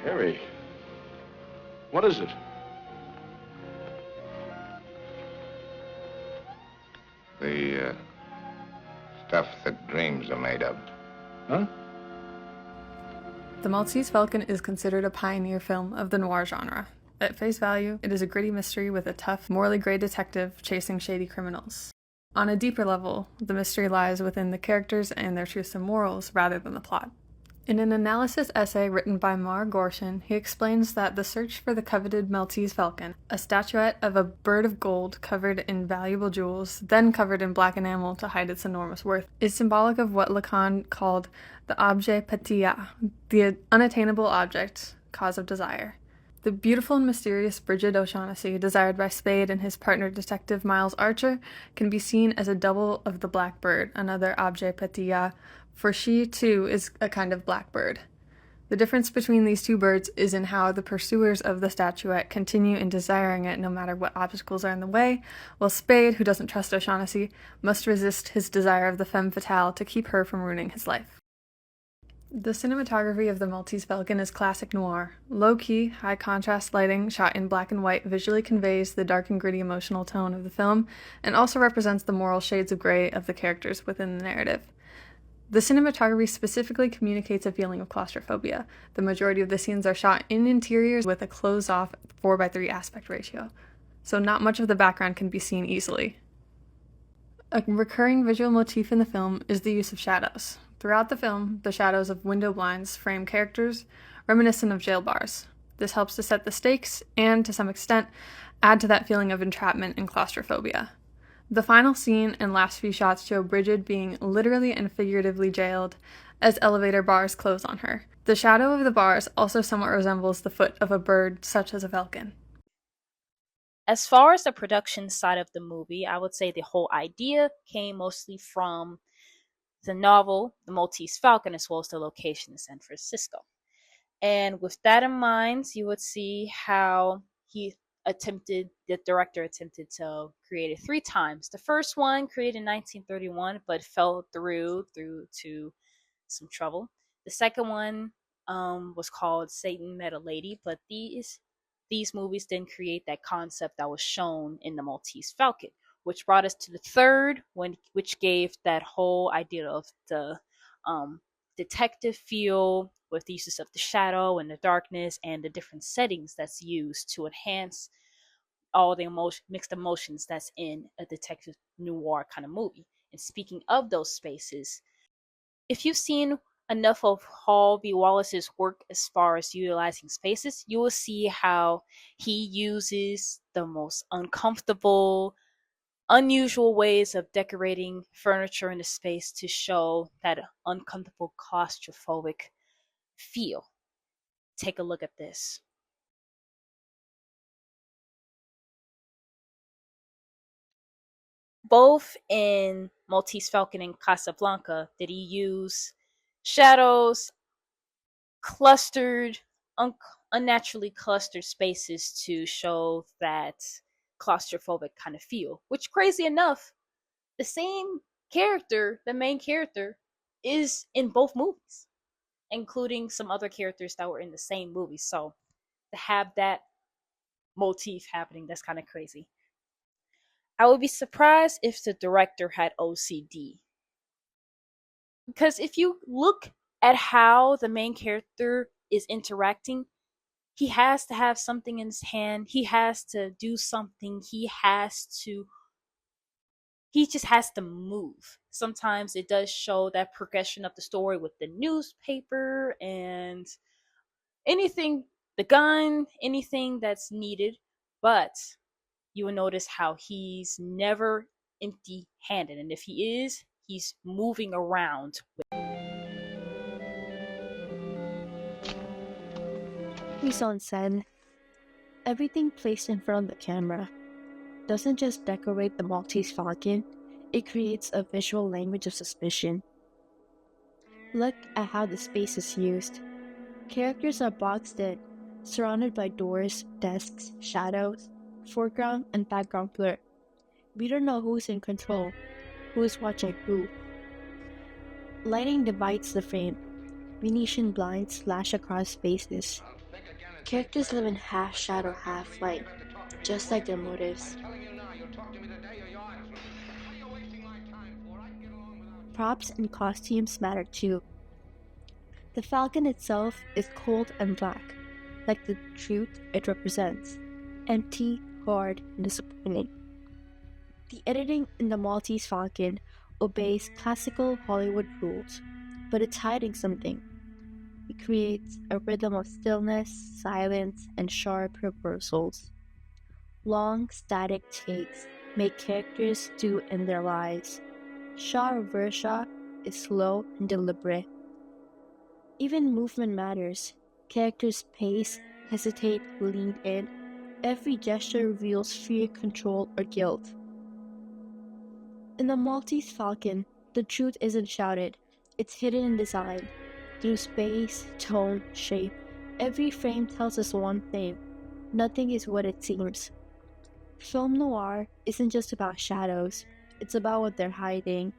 Terry, what is it? The stuff that dreams are made of. Huh? The Maltese Falcon is considered a pioneer film of the noir genre. At face value, it is a gritty mystery with a tough, morally gray detective chasing shady criminals. On a deeper level, the mystery lies within the characters and their truths and morals rather than the plot. In an analysis essay written by Mar Gorshin, he explains that the search for the coveted Maltese Falcon, a statuette of a bird of gold covered in valuable jewels, then covered in black enamel to hide its enormous worth, is symbolic of what Lacan called the objet patia, the unattainable object, cause of desire. The beautiful and mysterious Bridget O'Shaughnessy, desired by Spade and his partner detective Miles Archer, can be seen as a double of the blackbird, another objet patia, for she, too, is a kind of blackbird. The difference between these two birds is in how the pursuers of the statuette continue in desiring it no matter what obstacles are in the way, while Spade, who doesn't trust O'Shaughnessy, must resist his desire of the femme fatale to keep her from ruining his life. The cinematography of the Maltese Falcon is classic noir. Low-key, high-contrast lighting shot in black and white visually conveys the dark and gritty emotional tone of the film, and also represents the moral shades of gray of the characters within the narrative. The cinematography specifically communicates a feeling of claustrophobia. The majority of the scenes are shot in interiors with a closed-off 4:3 aspect ratio, so not much of the background can be seen easily. A recurring visual motif in the film is the use of shadows. Throughout the film, the shadows of window blinds frame characters reminiscent of jail bars. This helps to set the stakes and, to some extent, add to that feeling of entrapment and claustrophobia. The final scene and last few shots show Bridget being literally and figuratively jailed as elevator bars close on her. The shadow of the bars also somewhat resembles the foot of a bird, such as a falcon. As far as the production side of the movie, I would say the whole idea came mostly from the novel, The Maltese Falcon, as well as the location in San Francisco. And with that in mind, you would see how the director attempted to create it 3 times. The first one, created in 1931, but fell through to some trouble. The second one was called Satan Met a Lady, but these movies didn't create that concept that was shown in The Maltese Falcon, which brought us to the third one, which gave that whole idea of the detective feel with the uses of the shadow and the darkness and the different settings that's used to enhance all the mixed emotions that's in a detective noir kind of movie. And speaking of those spaces, if you've seen enough of Hall V. Wallace's work as far as utilizing spaces, you will see how he uses the most uncomfortable, unusual ways of decorating furniture in the space to show that uncomfortable claustrophobic feel. Take a look at this. Both in Maltese Falcon and Casablanca did he use shadows, clustered, unnaturally clustered spaces to show that claustrophobic kind of feel. Which, crazy enough, the same character, the main character, is in both movies, including some other characters that were in the same movie. So to have that motif happening, that's kind of crazy. I would be surprised if the director had OCD. Because if you look at how the main character is interacting, he has to have something in his hand. He has to do something. He just has to move. Sometimes it does show that progression of the story with the newspaper and anything, the gun, anything that's needed. But you will notice how he's never empty-handed. And if he is, he's moving around. Wison said, everything placed in front of the camera doesn't just decorate the Maltese Falcon, it creates a visual language of suspicion. Look at how the space is used. Characters are boxed in, surrounded by doors, desks, shadows, foreground and background blur. We don't know who's in control, who's watching who. Lighting divides the frame. Venetian blinds flash across spaces. Characters live in half shadow, half light, just like their motives. Props and costumes matter too. The Falcon itself is cold and black, like the truth it represents, empty, hard, and disappointing. The editing in the Maltese Falcon obeys classical Hollywood rules, but it's hiding something. It creates a rhythm of stillness, silence, and sharp reversals. Long, static takes make characters stew in their lives. Shot reverse shot is slow and deliberate. Even movement matters. Characters pace, hesitate, lean in. Every gesture reveals fear, control, or guilt. In the Maltese Falcon, the truth isn't shouted, it's hidden in design. Through space, tone, shape, every frame tells us one thing: nothing is what it seems. Film noir isn't just about shadows, it's about what they're hiding,